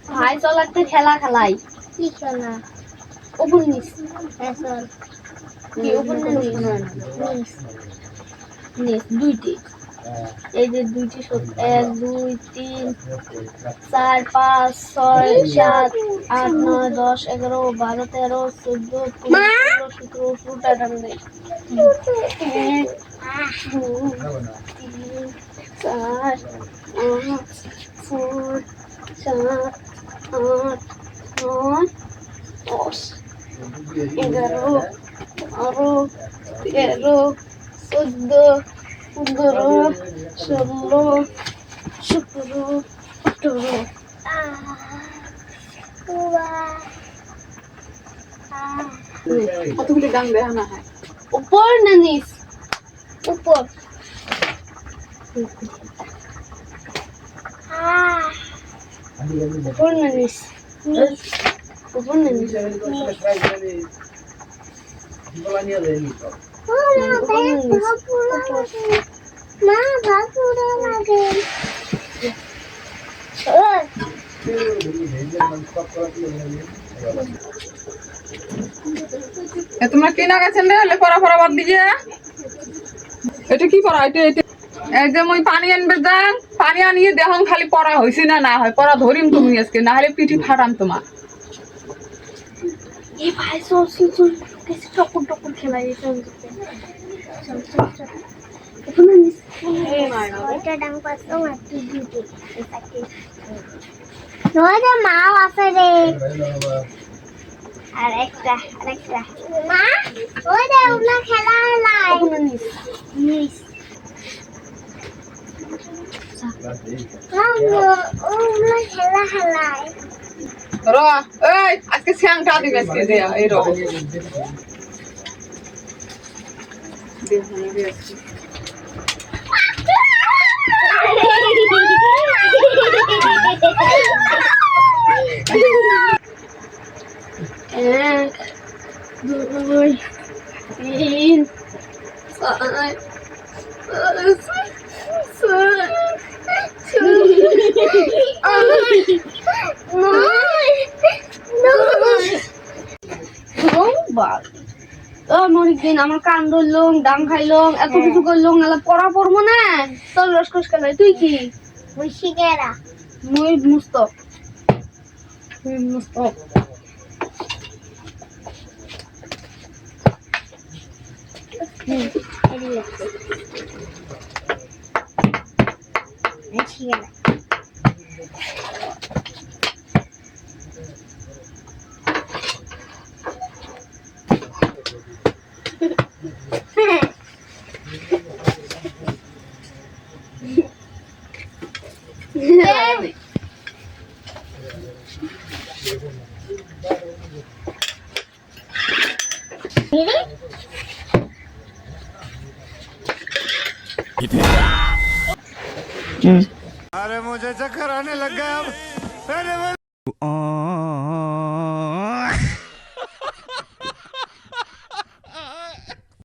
ভাই চল একটা খেলা খেলাই। কি খেলা? ওপর নিচ আসল কি ওপর না নিচ? মিস নিচ দুইটি। এই যে দুইটি 1 2 3 4 5 6 7 8 9 10 11 12 13 14 15 16 17 18 19 4 10 11 12 13 14 15 16 17 কতগুলি গান দেয়া না হয় ऊपर ना नीच উপর ऊपर ना नीच ऊपर ना नीच মা ভাপুরা লাগে তোমরা কিনা গেছেন রে লেপরা পরা বাদ দিয়ে এটা কি করা এটা এটা একদম ওই পানি আনবে যান পানি আনিয়ে দেখুন খালি পড়া হয়েছে না না হয় পড়া ধরিম তুমি আজকে না হলে পিঠি ফাটাম তোমার ये भाई सोच चल कैसे टक्कर टक्कर खिलाए चल चल चल चल ऊपर ना नीच ওইটা ডাং পাতো মাটি দিতে এটাকে নয়টা মাও আছে রে আরেকটা মা ওইটা ওগুলা খেলা লাই ऊपर ना नीच মিস ওগুলা খেলা হালাই র এই আজকে স্যাংটা দিবে আজকে দেয়া এই র एक दो तीन चार অনেকদিন আমার কান ধরলুম দাম খাইলুম এত কিছু করলুম এলা পড়া পড়বো না চল রসকস খেলাই তুই কি মুশিকেরা মুই মুস্তক মুই মুস্তক মুশিকেরা अरे मुझे चक्कर आने लग गया अब